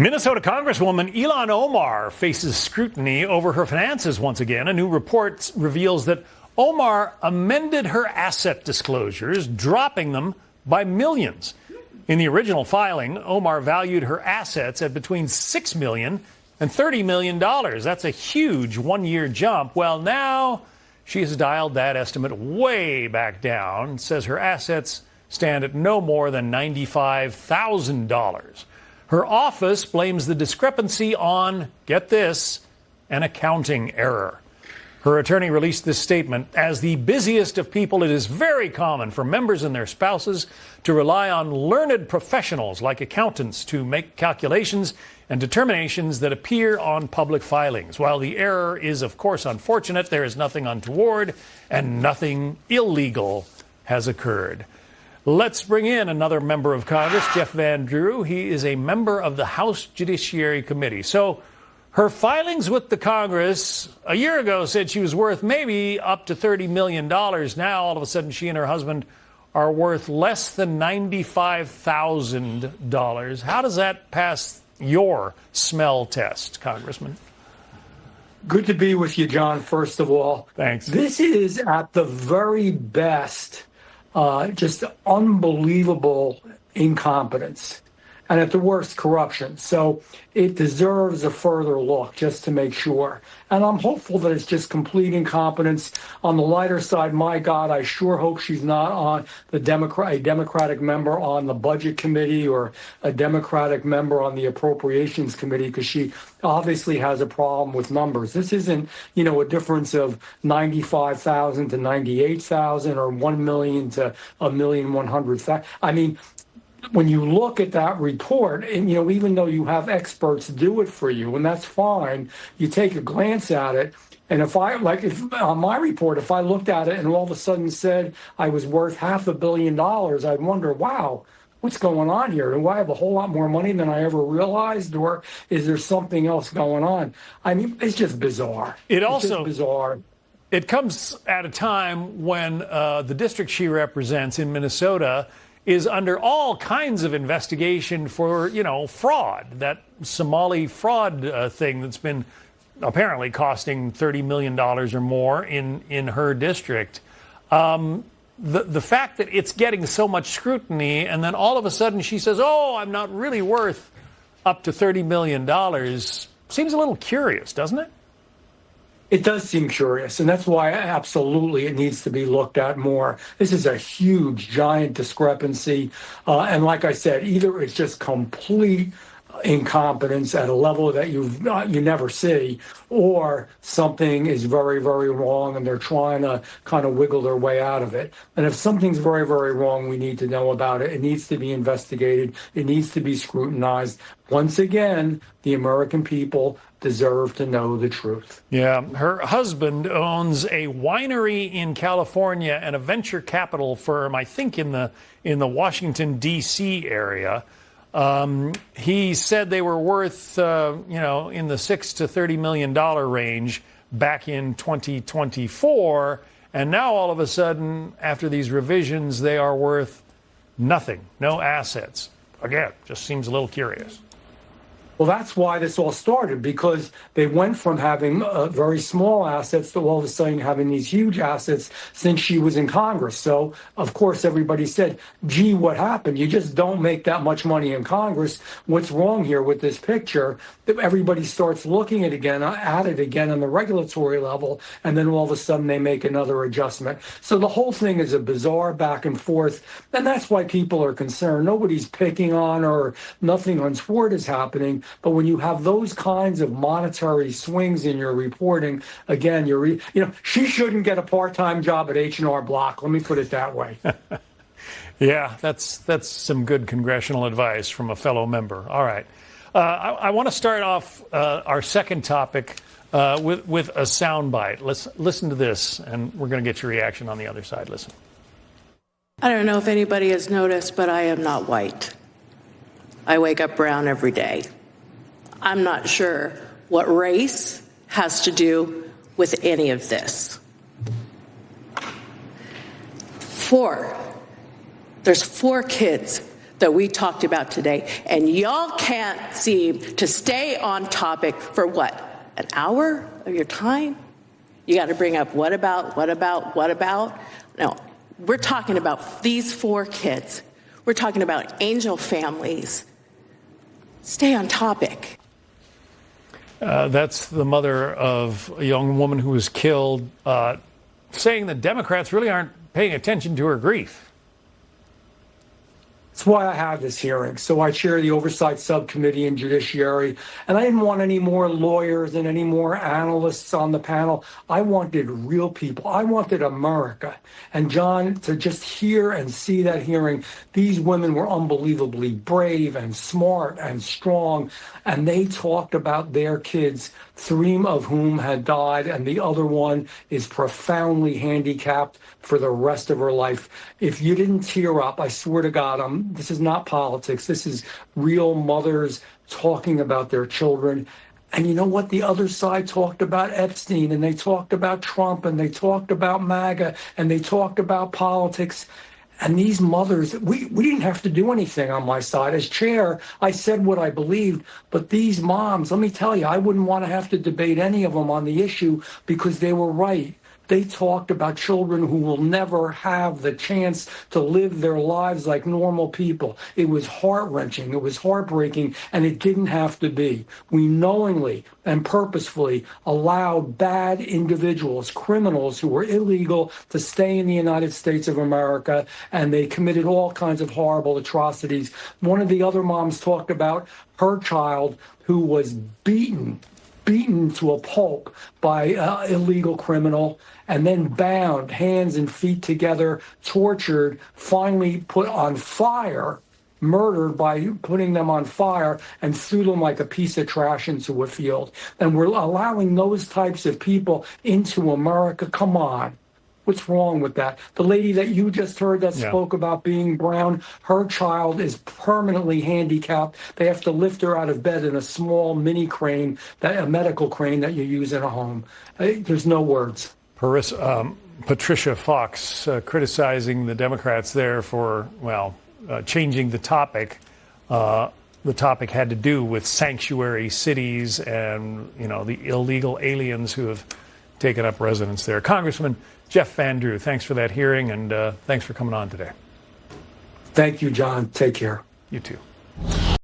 Minnesota Congresswoman Ilhan Omar faces scrutiny over her finances once again. A new report reveals that Omar amended her asset disclosures, dropping them by millions. In the original filing, Omar valued her assets at between $6 million and $30 million. That's a huge one-year jump. Well, now she has dialed that estimate way back down, says her assets stand at no more than $95,000. Her office blames the discrepancy on, get this, an accounting error. Her attorney released this statement. As the busiest of people, it is very common for members and their spouses to rely on learned professionals like accountants to make calculations and determinations that appear on public filings. While the error is, of course, unfortunate, there is nothing untoward and nothing illegal has occurred. Let's bring in another member of Congress, Jeff Van Drew. He is a member of the House Judiciary Committee. So her filings with the Congress a year ago said she was worth maybe up to $30 million. Now, all of a sudden, she and her husband are worth less than $95,000. How does that pass your smell test, Congressman? Good to be with you, John, first of all. Thanks. This is at the very best just unbelievable incompetence, and at the worst, corruption. So it deserves a further look just to make sure. And I'm hopeful that it's just complete incompetence. On the lighter side, my God, I sure hope she's not on a Democratic member on the Budget Committee or a Democratic member on the Appropriations Committee, because she obviously has a problem with numbers. This isn't, a difference of 95,000 to 98,000 or 1 million to 1,100,000. I mean, when you look at that report, and even though you have experts do it for you, and that's fine, you take a glance at it, and if on my report, if I looked at it and all of a sudden said I was worth $500 million, I'd wonder, wow, what's going on here? Do I have a whole lot more money than I ever realized, or is there something else going on? I mean, it's just bizarre. It's just bizarre. It comes at a time when the district she represents in Minnesota is under all kinds of investigation for, fraud, that Somali fraud thing that's been apparently costing $30 million or more in her district. The fact that it's getting so much scrutiny, and then all of a sudden she says, oh, I'm not really worth up to $30 million, seems a little curious, doesn't it? It does seem curious, and that's why absolutely it needs to be looked at more. This is a huge, giant discrepancy. And like I said, either it's just complete incompetence at a level that you never see, or something is very, very wrong and they're trying to kind of wiggle their way out of it. And if something's very, very wrong, we need to know about it. It needs to be investigated. It needs to be scrutinized. Once again, the American people deserve to know the truth. Yeah, her husband owns a winery in California and a venture capital firm, I think in the Washington, D.C. area. He said they were worth, in the $6 to $30 million range back in 2024. And now all of a sudden, after these revisions, they are worth nothing, no assets. Again, just seems a little curious. Well, that's why this all started, because they went from having very small assets to all of a sudden having these huge assets since she was in Congress. So, of course, everybody said, gee, what happened? You just don't make that much money in Congress. What's wrong here with this picture? Everybody starts looking at it again on the regulatory level, and then all of a sudden they make another adjustment. So the whole thing is a bizarre back and forth, and that's why people are concerned. Nobody's picking on her, or nothing untoward is happening. But when you have those kinds of monetary swings in your reporting, again, she shouldn't get a part-time job at H&R Block. Let me put it that way. Yeah, that's some good congressional advice from a fellow member. All right. I want to start off our second topic with a soundbite. Let's listen to this, and we're going to get your reaction on the other side. Listen. I don't know if anybody has noticed, but I am not white. I wake up brown every day. I'm not sure what race has to do with any of this. There's four kids that we talked about today, and y'all can't seem to stay on topic for what, an hour of your time? You got to bring up what about? No, we're talking about these 4 kids. We're talking about angel families. Stay on topic. That's the mother of a young woman who was killed, saying that Democrats really aren't paying attention to her grief. That's why I have this hearing. So I chair the Oversight Subcommittee and Judiciary, and I didn't want any more lawyers and any more analysts on the panel. I wanted real people. I wanted America. And John, to just hear and see that hearing, these women were unbelievably brave and smart and strong, and they talked about their kids, 3 of whom had died, and the other one is profoundly handicapped for the rest of her life. If you didn't tear up, I swear to God, this is not politics. This is real mothers talking about their children. And you know what? The other side talked about Epstein, and they talked about Trump, and they talked about MAGA, and they talked about politics. And these mothers, we didn't have to do anything on my side. As chair, I said what I believed. But these moms, let me tell you, I wouldn't want to have to debate any of them on the issue because they were right. They talked about children who will never have the chance to live their lives like normal people. It was heart-wrenching, it was heartbreaking, and it didn't have to be. We knowingly and purposefully allowed bad individuals, criminals who were illegal, to stay in the United States of America, and they committed all kinds of horrible atrocities. One of the other moms talked about her child who was beaten to a pulp by an illegal criminal, and then bound, hands and feet together, tortured, finally put on fire, murdered by putting them on fire, and threw them like a piece of trash into a field. And we're allowing those types of people into America. Come on. What's wrong with that? The lady that you just heard that spoke about being brown, her child is permanently handicapped. They have to lift her out of bed in a small mini crane, a medical crane that you use in a home. There's no words. Patricia Fox criticizing the Democrats there for, changing the topic. The topic had to do with sanctuary cities and, the illegal aliens who have taken up residence there. Congressman Jeff Van Drew, thanks for that hearing, and thanks for coming on today. Thank you, John. Take care. You too.